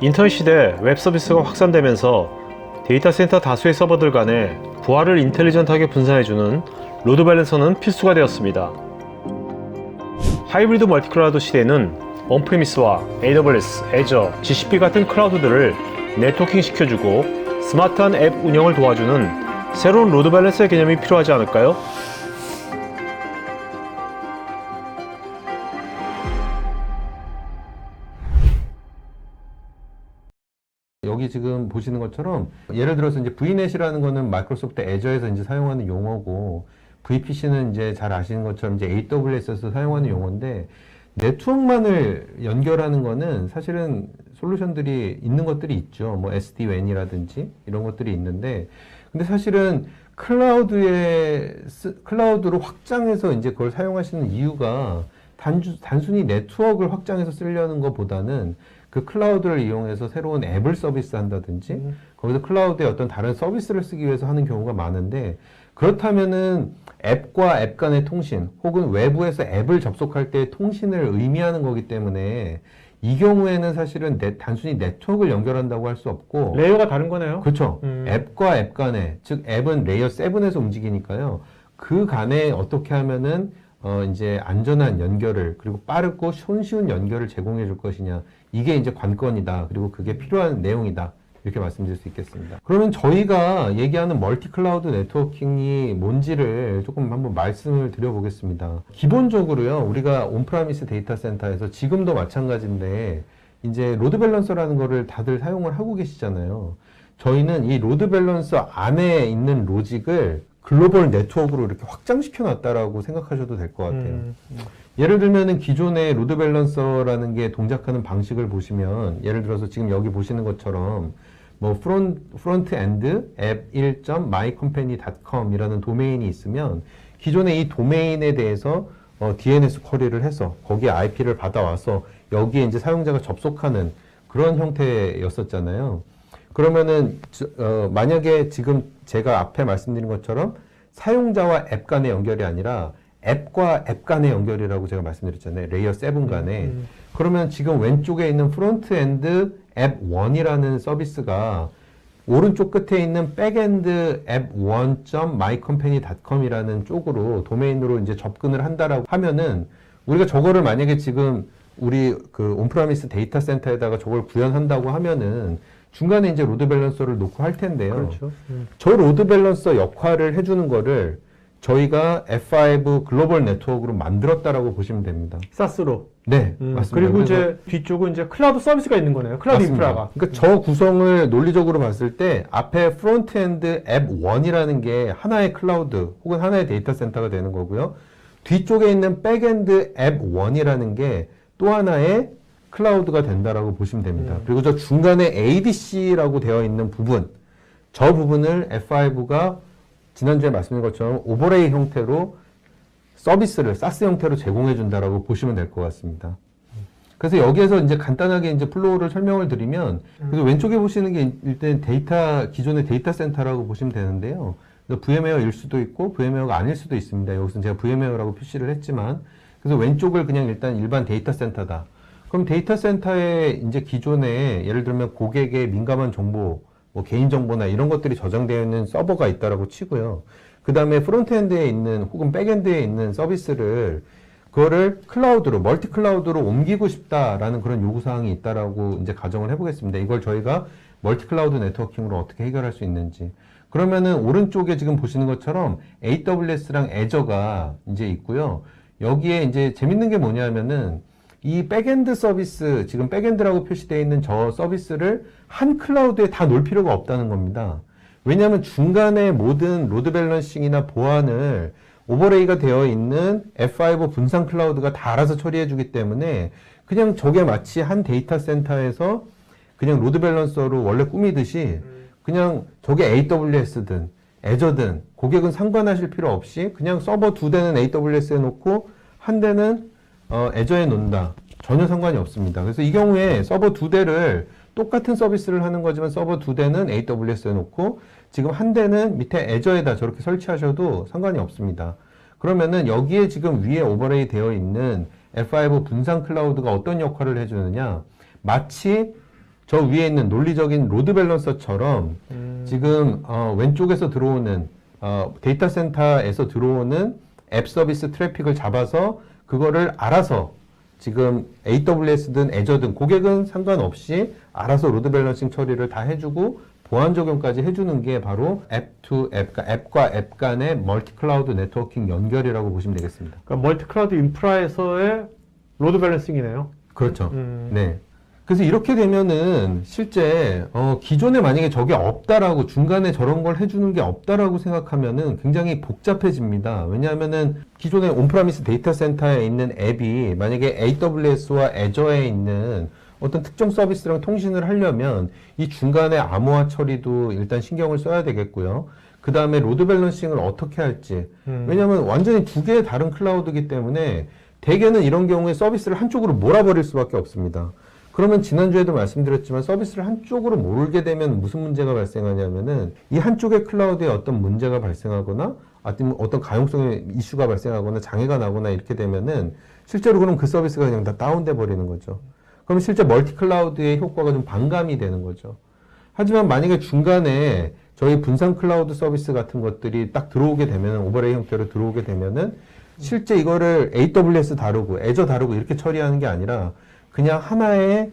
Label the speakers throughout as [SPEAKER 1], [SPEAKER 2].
[SPEAKER 1] 인터넷 시대 웹 서비스가 확산되면서 데이터 센터 다수의 서버들 간에 부하를 인텔리전트하게 분산해주는 로드 밸런서는 필수가 되었습니다. 하이브리드 멀티클라우드 시대에는 온프리미스와 AWS, 애저, GCP 같은 클라우드들을 네트워킹 시켜주고 스마트한 앱 운영을 도와주는 새로운 로드 밸런서의 개념이 필요하지 않을까요?
[SPEAKER 2] 여기 지금 보시는 것처럼 예를 들어서 이제 VNet이라는 거는 마이크로소프트 애저에서 이제 사용하는 용어고 VPC는 이제 잘 아시는 것처럼 이제 AWS에서 사용하는 용어인데 네트워크만을 연결하는 거는 사실은 솔루션들이 있는 것들이 있죠. 뭐 SD-WAN이라든지 이런 것들이 있는데 근데 사실은 클라우드로 확장해서 이제 그걸 사용하시는 이유가 단순히 네트워크를 확장해서 쓰려는 것보다는 그 클라우드를 이용해서 새로운 앱을 서비스한다든지 거기서 클라우드에 어떤 다른 서비스를 쓰기 위해서 하는 경우가 많은데 그렇다면은 앱과 앱 간의 통신 혹은 외부에서 앱을 접속할 때 통신을 의미하는 거기 때문에 이 경우에는 사실은 단순히 네트워크를 연결한다고 할 수 없고
[SPEAKER 1] 레이어가 다른 거네요.
[SPEAKER 2] 그렇죠. 앱과 앱 간에 즉 앱은 레이어 7에서 움직이니까요. 그 간에 어떻게 하면은 이제 안전한 연결을 그리고 빠르고 손쉬운 연결을 제공해 줄 것이냐 이게 이제 관건이다. 그리고 그게 필요한 내용이다. 이렇게 말씀드릴 수 있겠습니다. 그러면 저희가 얘기하는 멀티 클라우드 네트워킹이 뭔지를 조금 한번 말씀을 드려보겠습니다. 기본적으로요, 우리가 온프라미스 데이터 센터에서 지금도 마찬가지인데 이제 로드 밸런서라는 거를 다들 사용을 하고 계시잖아요. 저희는 이 로드 밸런서 안에 있는 로직을 글로벌 네트워크로 이렇게 확장시켜 놨다라고 생각하셔도 될 것 같아요. 예를 들면은 기존의 로드 밸런서라는 게 동작하는 방식을 보시면 예를 들어서 지금 여기 보시는 것처럼 뭐 프론트 엔드 앱 1.mycompany.com 이라는 도메인이 있으면 기존에 이 도메인에 대해서 DNS 쿼리를 해서 거기에 IP를 받아와서 여기에 이제 사용자가 접속하는 그런 형태였었잖아요. 그러면은 만약에 지금 제가 앞에 말씀드린 것처럼 사용자와 앱 간의 연결이 아니라 앱과 앱 간의 연결이라고 제가 말씀드렸잖아요. 레이어 7 간에. 그러면 지금 왼쪽에 있는 프론트엔드 앱 1이라는 서비스가 오른쪽 끝에 있는 백엔드 앱 1.mycompany.com이라는 쪽으로 도메인으로 이제 접근을 한다라고 하면은 우리가 저거를 만약에 지금 우리 그 온프라미스 데이터 센터에다가 저걸 구현한다고 하면은 중간에 이제 로드 밸런서를 놓고 할 텐데요.
[SPEAKER 1] 그렇죠.
[SPEAKER 2] 저 로드 밸런서 역할을 해주는 거를 저희가 F5 글로벌 네트워크로 만들었다라고 보시면 됩니다.
[SPEAKER 1] 사스로.
[SPEAKER 2] 네, 맞습니다.
[SPEAKER 1] 그리고 이제 뒤쪽은 이제 클라우드 서비스가 있는 거네요. 클라우드
[SPEAKER 2] 맞습니다.
[SPEAKER 1] 인프라가.
[SPEAKER 2] 그러니까 저 구성을 논리적으로 봤을 때 앞에 프론트엔드 앱 1이라는 게 하나의 클라우드 혹은 하나의 데이터 센터가 되는 거고요. 뒤쪽에 있는 백엔드 앱 1이라는 게 또 하나의 클라우드가 된다라고 보시면 됩니다. 그리고 저 중간에 ADC라고 되어 있는 부분, 저 부분을 F5가 지난주에 말씀드린 것처럼 오버레이 형태로 서비스를 SaaS 형태로 제공해 준다라고 보시면 될 것 같습니다. 그래서 여기에서 이제 간단하게 이제 플로우를 설명을 드리면, 그래서 왼쪽에 보시는 게 일단 기존의 데이터 센터라고 보시면 되는데요. VMware일 수도 있고 VMware가 아닐 수도 있습니다. 여기서 제가 VMware라고 표시를 했지만, 그래서 왼쪽을 그냥 일단 일반 데이터 센터다. 그럼 데이터 센터에 이제 기존에 예를 들면 고객의 민감한 정보, 뭐 개인정보나 이런 것들이 저장되어 있는 서버가 있다라고 치고요. 그 다음에 프론트엔드에 있는 혹은 백엔드에 있는 서비스를 그거를 클라우드로, 멀티 클라우드로 옮기고 싶다라는 그런 요구사항이 있다라고 이제 가정을 해보겠습니다. 이걸 저희가 멀티 클라우드 네트워킹으로 어떻게 해결할 수 있는지. 그러면은 오른쪽에 지금 보시는 것처럼 AWS랑 애저가 이제 있고요. 여기에 이제 재밌는 게 뭐냐면은 이 백엔드 서비스, 지금 백엔드라고 표시되어 있는 저 서비스를 한 클라우드에 다 놓을 필요가 없다는 겁니다. 왜냐하면 중간에 모든 로드 밸런싱이나 보안을 오버레이가 되어 있는 F5 분산 클라우드가 다 알아서 처리해 주기 때문에 그냥 저게 마치 한 데이터 센터에서 그냥 로드 밸런서로 원래 꾸미듯이 그냥 저게 AWS든 애저든 고객은 상관하실 필요 없이 그냥 서버 2대는 AWS에 놓고 한 대는 애저에 놓는다. 전혀 상관이 없습니다. 그래서 이 경우에 서버 2대를 똑같은 서비스를 하는 거지만 서버 2대는 AWS에 놓고 지금 한 대는 밑에 애저에다 저렇게 설치하셔도 상관이 없습니다. 그러면은 여기에 지금 위에 오버레이 되어 있는 F5 분산 클라우드가 어떤 역할을 해주느냐? 마치 저 위에 있는 논리적인 로드 밸런서처럼 지금 왼쪽에서 들어오는 데이터 센터에서 들어오는 앱 서비스 트래픽을 잡아서 그거를 알아서 지금 AWS든 애저든 고객은 상관없이 알아서 로드 밸런싱 처리를 다 해주고 보안 적용까지 해주는 게 바로 앱 투 앱, 그러니까 앱과 앱 간의 멀티 클라우드 네트워킹 연결이라고 보시면 되겠습니다.
[SPEAKER 1] 그러니까 멀티 클라우드 인프라에서의 로드 밸런싱이네요.
[SPEAKER 2] 그렇죠. 네. 그래서 이렇게 되면은 실제 기존에 만약에 저게 없다라고 중간에 저런 걸 해주는 게 없다라고 생각하면은 굉장히 복잡해집니다. 왜냐하면은 기존에 온프라미스 데이터 센터에 있는 앱이 만약에 AWS와 애저에 있는 어떤 특정 서비스랑 통신을 하려면 이 중간에 암호화 처리도 일단 신경을 써야 되겠고요. 그 다음에 로드 밸런싱을 어떻게 할지. 왜냐하면 완전히 두 개의 다른 클라우드이기 때문에 대개는 이런 경우에 서비스를 한쪽으로 몰아버릴 수밖에 없습니다. 그러면 지난주에도 말씀드렸지만 서비스를 한쪽으로 몰게 되면 무슨 문제가 발생하냐면은 이 한쪽의 클라우드에 어떤 문제가 발생하거나 어떤 가용성의 이슈가 발생하거나 장애가 나거나 이렇게 되면은 실제로 그럼 그 서비스가 그냥 다 다운돼 버리는 거죠. 그럼 실제 멀티 클라우드의 효과가 좀 반감이 되는 거죠. 하지만 만약에 중간에 저희 분산 클라우드 서비스 같은 것들이 딱 들어오게 되면 오버레이 형태로 들어오게 되면은 실제 이거를 AWS 다루고 애저 다루고 이렇게 처리하는 게 아니라 그냥 하나의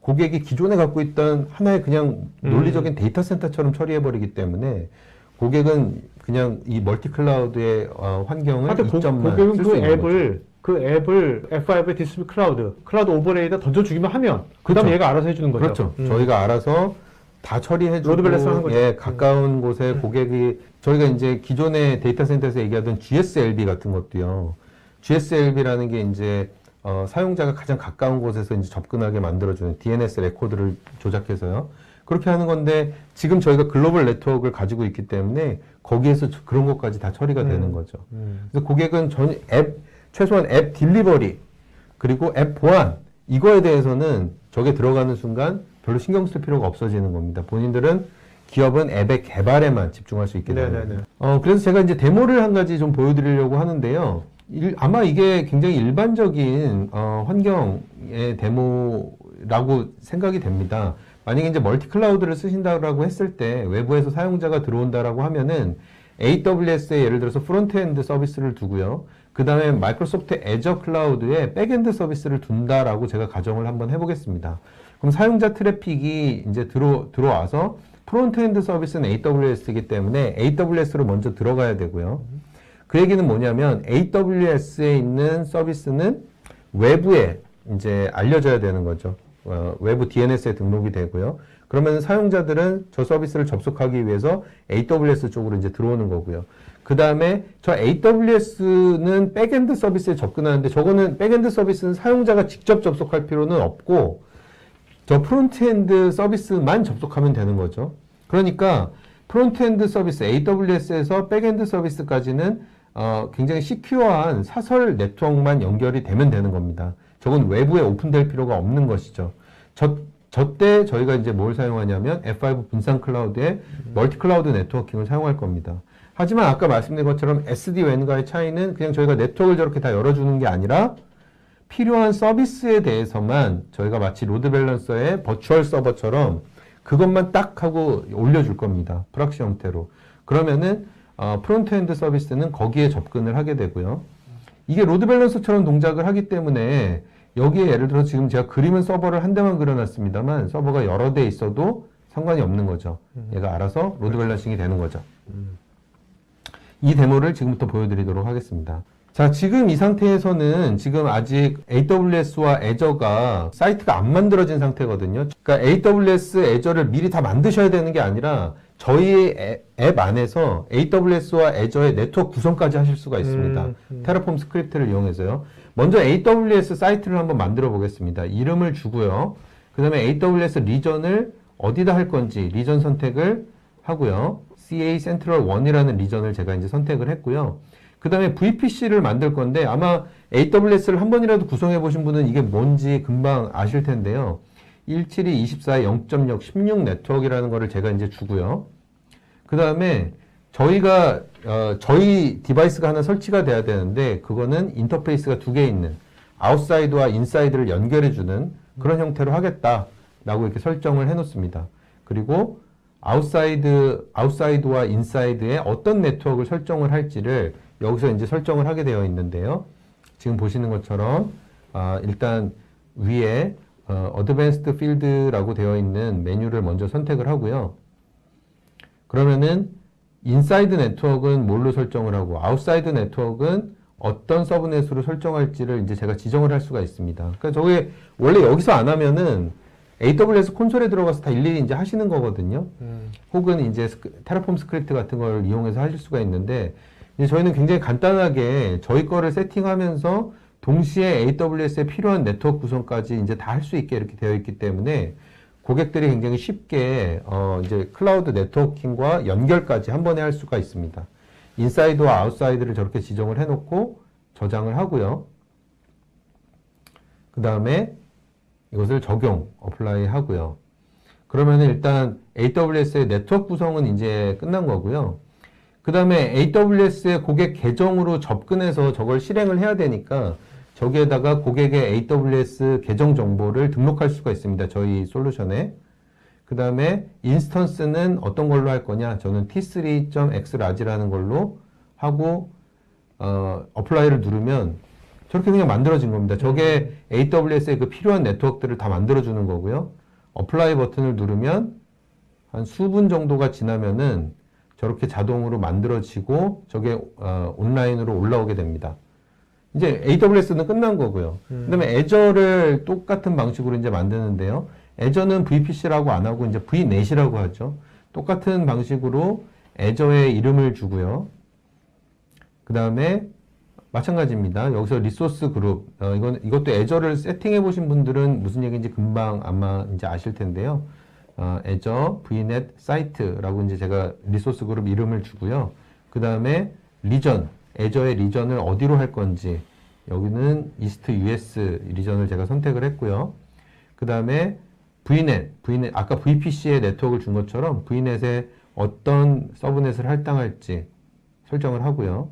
[SPEAKER 2] 고객이 기존에 갖고 있던 하나의 그냥 논리적인 데이터 센터처럼 처리해버리기 때문에 고객은 그냥 이 멀티 클라우드의 환경을 이점만
[SPEAKER 1] 고객은
[SPEAKER 2] 쓸 수 있는 거죠.
[SPEAKER 1] 그 앱을 F5의 디스트리뷰 클라우드 오버레이에다 던져주기만 하면 그 다음에
[SPEAKER 2] 그렇죠.
[SPEAKER 1] 얘가 알아서 해주는 거죠.
[SPEAKER 2] 그렇죠. 저희가 알아서 다 처리해주고
[SPEAKER 1] 로드 밸런스 하는 거죠.
[SPEAKER 2] 예, 가까운 곳에 고객이 저희가 이제 기존의 데이터 센터에서 얘기하던 GSLB 같은 것도요. GSLB라는 게 이제 사용자가 가장 가까운 곳에서 이제 접근하게 만들어주는 DNS 레코드를 조작해서요. 그렇게 하는 건데 지금 저희가 글로벌 네트워크를 가지고 있기 때문에 거기에서 그런 것까지 다 처리가 되는 거죠. 그래서 고객은 최소한 앱 딜리버리 그리고 앱 보안 이거에 대해서는 저게 들어가는 순간 별로 신경 쓸 필요가 없어지는 겁니다. 본인들은 기업은 앱의 개발에만 집중할 수 있게 됩니다. 그래서 제가 이제 데모를 한 가지 좀 보여드리려고 하는데요. 아마 이게 굉장히 일반적인 환경의 데모라고 생각이 됩니다. 만약에 이제 멀티 클라우드를 쓰신다고 했을 때 외부에서 사용자가 들어온다라고 하면은 AWS에 예를 들어서 프론트엔드 서비스를 두고요. 그 다음에 마이크로소프트 애저 클라우드에 백엔드 서비스를 둔다라고 제가 가정을 한번 해보겠습니다. 그럼 사용자 트래픽이 이제 들어와서 프론트엔드 서비스는 AWS이기 때문에 AWS로 먼저 들어가야 되고요. 그 얘기는 뭐냐면 AWS에 있는 서비스는 외부에 이제 알려져야 되는 거죠. 외부 DNS에 등록이 되고요. 그러면 사용자들은 저 서비스를 접속하기 위해서 AWS 쪽으로 이제 들어오는 거고요. 그 다음에 저 AWS는 백엔드 서비스에 접근하는데 저거는 백엔드 서비스는 사용자가 직접 접속할 필요는 없고 저 프론트엔드 서비스만 접속하면 되는 거죠. 그러니까 프론트엔드 서비스 AWS에서 백엔드 서비스까지는 굉장히 시큐어한 사설 네트워크만 연결이 되면 되는 겁니다. 저건 외부에 오픈될 필요가 없는 것이죠. 저때 저희가 이제 뭘 사용하냐면 F5 분산 클라우드의 멀티 클라우드 네트워킹을 사용할 겁니다. 하지만 아까 말씀드린 것처럼 SD-WAN과의 차이는 그냥 저희가 네트워크를 저렇게 다 열어주는 게 아니라 필요한 서비스에 대해서만 저희가 마치 로드 밸런서의 버추얼 서버처럼 그것만 딱 하고 올려줄 겁니다. 프락시 형태로. 그러면은 프론트엔드 서비스는 거기에 접근을 하게 되고요. 이게 로드 밸런서처럼 동작을 하기 때문에 여기에 예를 들어 지금 제가 그림은 서버를 한 대만 그려놨습니다만 서버가 여러 대 있어도 상관이 없는 거죠. 얘가 알아서 로드 밸런싱이 되는 거죠. 이 데모를 지금부터 보여드리도록 하겠습니다. 자, 지금 이 상태에서는 지금 아직 AWS와 애저가 사이트가 안 만들어진 상태거든요. 그러니까 AWS, 애저를 미리 다 만드셔야 되는 게 아니라 저희 앱 안에서 AWS와 애저의 네트워크 구성까지 하실 수가 있습니다. 테라폼 스크립트를 이용해서요. 먼저 AWS 사이트를 한번 만들어 보겠습니다. 이름을 주고요. 그 다음에 AWS 리전을 어디다 할 건지 리전 선택을 하고요. CA 센트럴 1이라는 리전을 제가 이제 선택을 했고요. 그 다음에 VPC를 만들 건데 아마 AWS를 한 번이라도 구성해 보신 분은 이게 뭔지 금방 아실 텐데요. 172.24.0.0 16 네트워크라는 거를 제가 이제 주고요. 그 다음에 저희가 저희 디바이스가 하나 설치가 돼야 되는데 그거는 인터페이스가 두 개 있는 아웃사이드와 인사이드를 연결해주는 그런 형태로 하겠다라고 이렇게 설정을 해놓습니다. 그리고 아웃사이드와 인사이드에 어떤 네트워크를 설정을 할지를 여기서 이제 설정을 하게 되어 있는데요. 지금 보시는 것처럼 일단 위에 Advanced Field라고 되어 있는 메뉴를 먼저 선택을 하고요. 그러면은 인사이드 네트워크는 뭘로 설정을 하고 아웃사이드 네트워크는 어떤 서브넷으로 설정할지를 이제 제가 지정을 할 수가 있습니다. 그러니까 저게 원래 여기서 안 하면은 AWS 콘솔에 들어가서 다 일일이 이제 하시는 거거든요. 혹은 이제 테라폼 스크립트 같은 걸 이용해서 하실 수가 있는데 이제 저희는 굉장히 간단하게 저희 거를 세팅하면서 동시에 AWS에 필요한 네트워크 구성까지 이제 다 할 수 있게 이렇게 되어 있기 때문에 고객들이 굉장히 쉽게 이제 클라우드 네트워킹과 연결까지 한 번에 할 수가 있습니다. 인사이드와 아웃사이드를 저렇게 지정을 해놓고 저장을 하고요. 그 다음에 이것을 적용, 어플라이 하고요. 그러면 일단 AWS의 네트워크 구성은 이제 끝난 거고요. 그 다음에 AWS의 고객 계정으로 접근해서 저걸 실행을 해야 되니까 저기에다가 고객의 AWS 계정 정보를 등록할 수가 있습니다. 저희 솔루션에. 그 다음에 인스턴스는 어떤 걸로 할 거냐? 저는 t3.xlarge라는 걸로 하고 어플라이를 누르면 저렇게 그냥 만들어진 겁니다. 저게 AWS의 그 필요한 네트워크들을 다 만들어주는 거고요. 어플라이 버튼을 누르면 한 수분 정도가 지나면은 저렇게 자동으로 만들어지고 저게 온라인으로 올라오게 됩니다. 이제 AWS는 끝난 거고요. 그다음에 애저를 똑같은 방식으로 이제 만드는데요. 애저는 VPC라고 안 하고 이제 VNet이라고 하죠. 똑같은 방식으로 애저에 이름을 주고요. 그다음에 마찬가지입니다. 여기서 리소스 그룹, 이것도 애저를 세팅해 보신 분들은 무슨 얘기인지 금방 아마 이제 아실 텐데요. 애저 VNet 사이트라고 이제 제가 리소스 그룹 이름을 주고요. 그 다음에 리전, 애저의 리전을 어디로 할 건지, 여기는 이스트 US 리전을 제가 선택을 했고요. 그 다음에 VNet, 아까 VPC에 네트워크를 준 것처럼 VNet에 어떤 서브넷을 할당할지 설정을 하고요.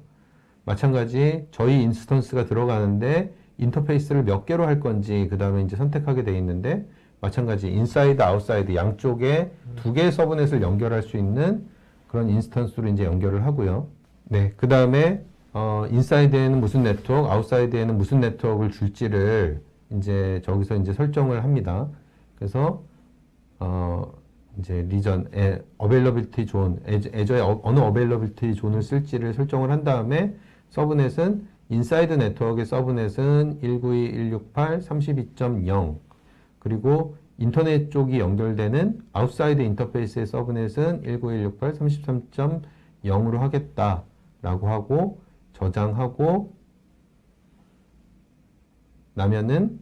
[SPEAKER 2] 마찬가지 저희 인스턴스가 들어가는데 인터페이스를 몇 개로 할 건지 그 다음에 이제 선택하게 되어 있는데 마찬가지 인사이드, 아웃사이드 양쪽에 두 개의 서브넷을 연결할 수 있는 그런 인스턴스로 이제 연결을 하고요. 네, 그 다음에 인사이드에는 무슨 네트워크, 아웃사이드에는 무슨 네트워크를 줄지를 이제 저기서 이제 설정을 합니다. 그래서 이제 리전에 어베일러빌티 존, 애저에 어느 어베일러빌티 존을 쓸지를 설정을 한 다음에 서브넷은 인사이드 네트워크의 서브넷은 192.168.32.0 그리고 인터넷 쪽이 연결되는 아웃사이드 인터페이스의 서브넷은 19168.33.0으로 하겠다라고 하고 저장하고 나면은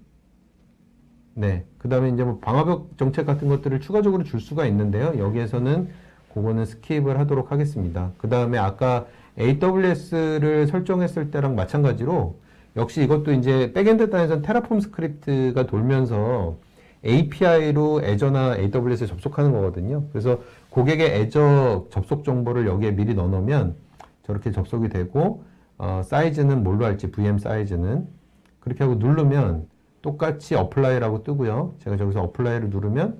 [SPEAKER 2] 네, 그 다음에 이제 뭐 방화벽 정책 같은 것들을 추가적으로 줄 수가 있는데요. 여기에서는 그거는 스킵을 하도록 하겠습니다. 그 다음에 아까 AWS를 설정했을 때랑 마찬가지로 역시 이것도 이제 백엔드 단에서는 테라폼 스크립트가 돌면서 API로 애저나 AWS에 접속하는 거거든요. 그래서 고객의 애저 접속 정보를 여기에 미리 넣어놓으면 저렇게 접속이 되고 사이즈는 뭘로 할지 VM 사이즈는 그렇게 하고 누르면 똑같이 어플라이라고 뜨고요. 제가 저기서 어플라이를 누르면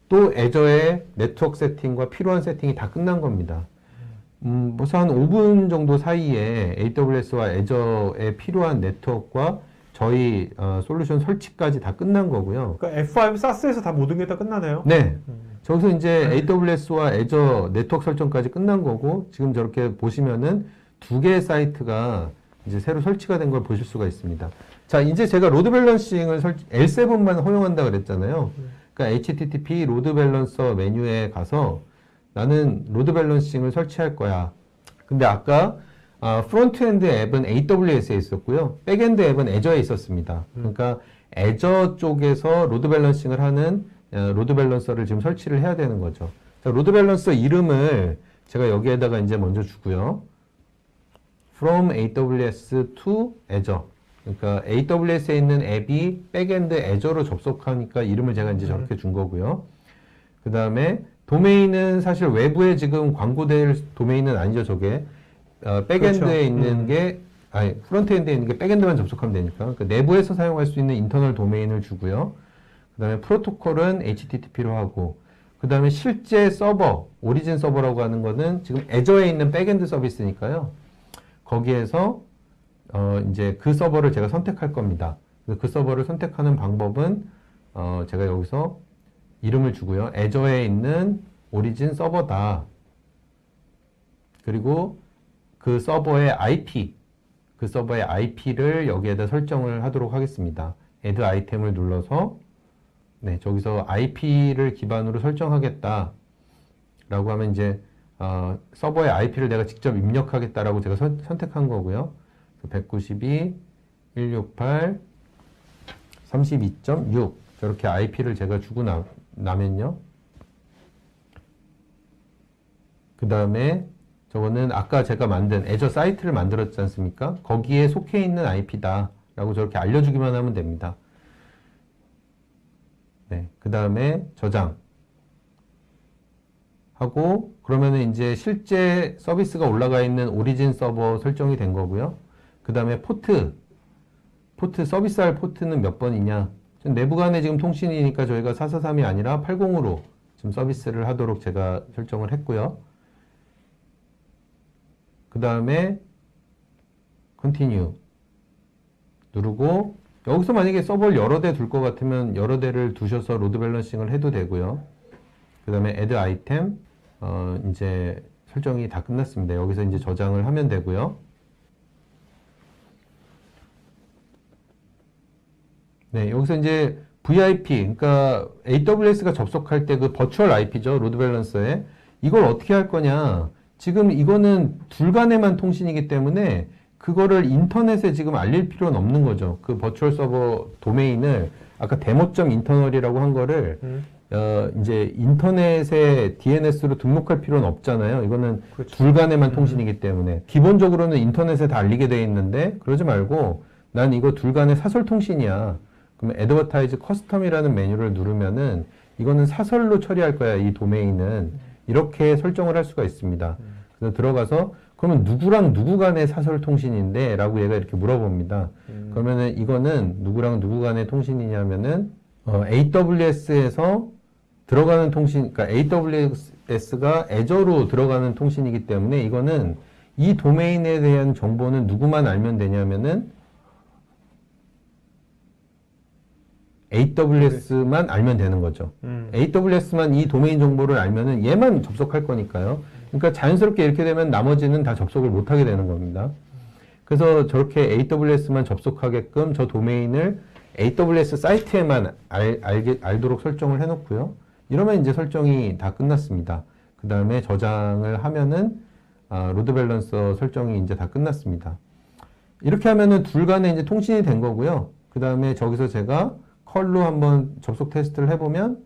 [SPEAKER 2] 또 애저의 네트워크 세팅과 필요한 세팅이 다 끝난 겁니다. 벌써 한 5분 정도 사이에 AWS와 애저에 필요한 네트워크와 저희 솔루션 설치까지 다 끝난 거고요.
[SPEAKER 3] 그러니까 F5 사스에서 다 모든 게 다 끝나네요.
[SPEAKER 2] 네. 저기서 이제 AWS와 애저 네트워크 설정까지 끝난 거고 지금 저렇게 보시면은 두 개의 사이트가 이제 새로 설치가 된 걸 보실 수가 있습니다. 자, 이제 제가 로드 밸런싱을 L7만 허용한다 그랬잖아요. 그러니까 HTTP 로드 밸런서 메뉴에 가서 나는 로드 밸런싱을 설치할 거야. 근데 아까 프론트엔드 앱은 AWS에 있었고요. 백엔드 앱은 애저에 있었습니다. 그러니까 애저 쪽에서 로드 밸런싱을 하는 로드 밸런서를 지금 설치를 해야 되는 거죠. 자, 로드 밸런서 이름을 제가 여기에다가 이제 먼저 주고요. From AWS to Azure. 그러니까 AWS에 있는 앱이 백엔드 애저로 접속하니까 이름을 제가 이제 저렇게 준 거고요. 그 다음에 도메인은 사실 외부에 지금 광고될 도메인은 아니죠, 저게. 백엔드에
[SPEAKER 3] 그렇죠.
[SPEAKER 2] 있는 게 아니 프론트엔드에 있는 게 백엔드만 접속하면 되니까 그러니까 내부에서 사용할 수 있는 인터널 도메인을 주고요. 그 다음에 프로토콜은 HTTP로 하고 그 다음에 실제 서버, 오리진 서버라고 하는 거는 지금 애저에 있는 백엔드 서비스니까요. 거기에서 이제 그 서버를 제가 선택할 겁니다. 그 서버를 선택하는 방법은 제가 여기서 이름을 주고요. 애저에 있는 오리진 서버다. 그리고 그 서버의 IP, 그 서버의 IP를 여기에다 설정을 하도록 하겠습니다. add 아이템을 눌러서 네, 저기서 IP를 기반으로 설정하겠다 라고 하면 이제 서버의 IP를 내가 직접 입력하겠다라고 제가 선택한 거고요. 192, 168, 32.6 저렇게 IP를 제가 주고 나면요. 그 다음에 저거는 아까 제가 만든 애저 사이트를 만들었지 않습니까? 거기에 속해 있는 IP다 라고 저렇게 알려주기만 하면 됩니다. 네, 그 다음에 저장 하고 그러면은 이제 실제 서비스가 올라가 있는 오리진 서버 설정이 된 거고요. 그 다음에 포트 서비스할 포트는 몇 번이냐? 내부 간에 지금 통신이니까 저희가 443이 아니라 80으로 지금 서비스를 하도록 제가 설정을 했고요. 그 다음에 Continue 누르고 여기서 만약에 서버를 여러 대 둘 것 같으면 여러 대를 두셔서 로드 밸런싱을 해도 되고요. 그 다음에 add item 이제 설정이 다 끝났습니다. 여기서 이제 저장을 하면 되고요. 네, 여기서 이제 VIP, 그러니까 AWS가 접속할 때 그 버추얼 IP죠. 로드 밸런서에 이걸 어떻게 할 거냐? 지금 이거는 둘 간에만 통신이기 때문에 그거를 인터넷에 지금 알릴 필요는 없는 거죠. 그 버추얼 서버 도메인을 아까 demo.internal이라고 한 거를 이제 인터넷에 DNS로 등록할 필요는 없잖아요. 이거는
[SPEAKER 3] 그렇죠.
[SPEAKER 2] 둘 간에만 통신이기 때문에 기본적으로는 인터넷에 다 알리게 돼 있는데 그러지 말고 난 이거 둘 간의 사설 통신이야. 그러면 Advertise Custom이라는 메뉴를 누르면은 이거는 사설로 처리할 거야. 이 도메인은 이렇게 설정을 할 수가 있습니다. 그래서 들어가서 그러면 누구랑 누구 간의 사설 통신인데? 라고 얘가 이렇게 물어봅니다. 그러면은 이거는 누구랑 누구 간의 통신이냐면은 AWS에서 들어가는 통신, 그러니까 AWS가 애저로 들어가는 통신이기 때문에 이거는 이 도메인에 대한 정보는 누구만 알면 되냐면은 AWS만 알면 되는 거죠. AWS만 이 도메인 정보를 알면은 얘만 접속할 거니까요. 그러니까 자연스럽게 이렇게 되면 나머지는 다 접속을 못 하게 되는 겁니다. 그래서 저렇게 AWS만 접속하게끔 저 도메인을 AWS 사이트에만 알도록 설정을 해놓고요. 이러면 이제 설정이 다 끝났습니다. 그 다음에 저장을 하면은 로드 밸런서 설정이 이제 다 끝났습니다. 이렇게 하면은 둘 간에 이제 통신이 된 거고요. 그 다음에 저기서 제가 컬로 한번 접속 테스트를 해보면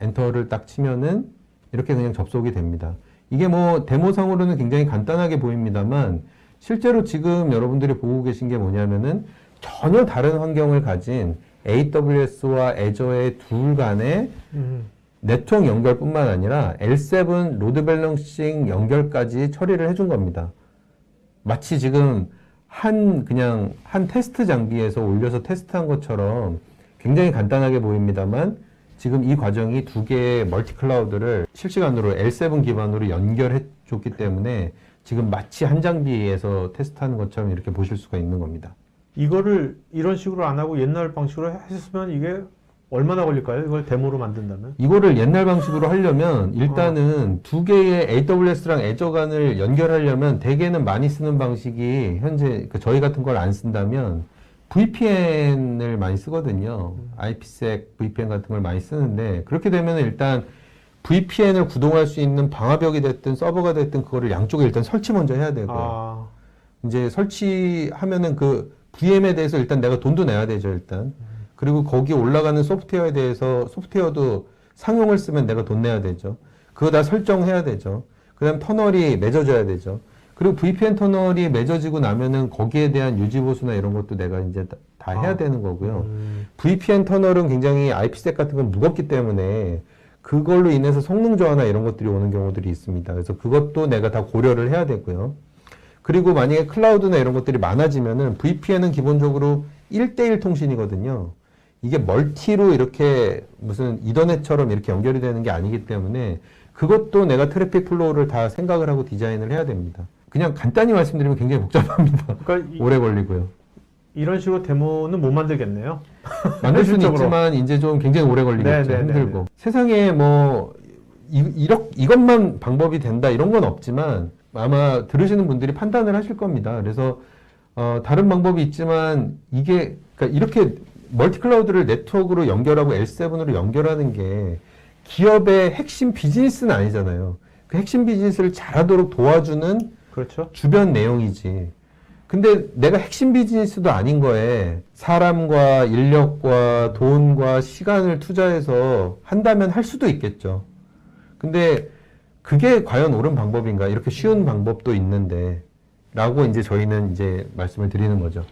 [SPEAKER 2] 엔터를 딱 치면은 이렇게 그냥 접속이 됩니다. 이게 뭐 데모상으로는 굉장히 간단하게 보입니다만 실제로 지금 여러분들이 보고 계신 게 뭐냐면은 전혀 다른 환경을 가진 AWS와 애저의 둘 간의 네트워크 연결뿐만 아니라 L7 로드 밸런싱 연결까지 처리를 해준 겁니다. 마치 지금 그냥 한 테스트 장비에서 올려서 테스트한 것처럼 굉장히 간단하게 보입니다만 지금 이 과정이 두 개의 멀티 클라우드를 실시간으로 L7 기반으로 연결해 줬기 때문에 지금 마치 한 장비에서 테스트하는 것처럼 이렇게 보실 수가 있는 겁니다.
[SPEAKER 3] 이거를 이런 식으로 안 하고 옛날 방식으로 했으면 이게 얼마나 걸릴까요? 이걸 데모로 만든다면?
[SPEAKER 2] 이거를 옛날 방식으로 하려면 일단은 두 개의 AWS랑 애저 간을 연결하려면 대개는 많이 쓰는 방식이 현재 저희 같은 걸 안 쓴다면 VPN을 많이 쓰거든요. IPsec VPN 같은 걸 많이 쓰는데 그렇게 되면 일단 VPN을 구동할 수 있는 방화벽이 됐든 서버가 됐든 그거를 양쪽에 일단 설치 먼저 해야 되고요. 이제 설치하면은 그 VM에 대해서 일단 내가 돈도 내야 되죠, 일단. 그리고 거기 올라가는 소프트웨어에 대해서 소프트웨어도 상용을 쓰면 내가 돈 내야 되죠. 그거 다 설정해야 되죠. 그 다음 터널이 맺어져야 되죠. 그리고 VPN 터널이 맺어지고 나면은 거기에 대한 유지보수나 이런 것도 내가 이제 다 해야 되는 거고요. VPN 터널은 굉장히 IPsec 같은 건 무겁기 때문에 그걸로 인해서 성능 저하나 이런 것들이 오는 경우들이 있습니다. 그래서 그것도 내가 다 고려를 해야 되고요. 그리고 만약에 클라우드나 이런 것들이 많아지면은 VPN은 기본적으로 1대1 통신이거든요. 이게 멀티로 이렇게 무슨 이더넷처럼 이렇게 연결이 되는 게 아니기 때문에 그것도 내가 트래픽 플로우를 다 생각을 하고 디자인을 해야 됩니다. 그냥 간단히 말씀드리면 굉장히 복잡합니다.
[SPEAKER 3] 그러니까
[SPEAKER 2] 오래 걸리고요.
[SPEAKER 3] 이런 식으로 데모는 못 만들겠네요.
[SPEAKER 2] 만들 수는
[SPEAKER 3] 현실적으로.
[SPEAKER 2] 있지만 이제 좀 굉장히 오래 걸리겠죠.
[SPEAKER 3] 네, 네,
[SPEAKER 2] 힘들고.
[SPEAKER 3] 네, 네.
[SPEAKER 2] 세상에 뭐 이것만 방법이 된다 이런 건 없지만 아마 들으시는 분들이 판단을 하실 겁니다. 그래서 다른 방법이 있지만 이게 그러니까 이렇게 멀티 클라우드를 네트워크로 연결하고 L7으로 연결하는 게 기업의 핵심 비즈니스는 아니잖아요. 그 핵심 비즈니스를 잘하도록 도와주는
[SPEAKER 3] 그렇죠.
[SPEAKER 2] 주변 내용이지. 근데 내가 핵심 비즈니스도 아닌 거에 사람과 인력과 돈과 시간을 투자해서 한다면 할 수도 있겠죠. 근데 그게 과연 옳은 방법인가? 이렇게 쉬운 방법도 있는데 라고 이제 저희는 이제 말씀을 드리는 거죠.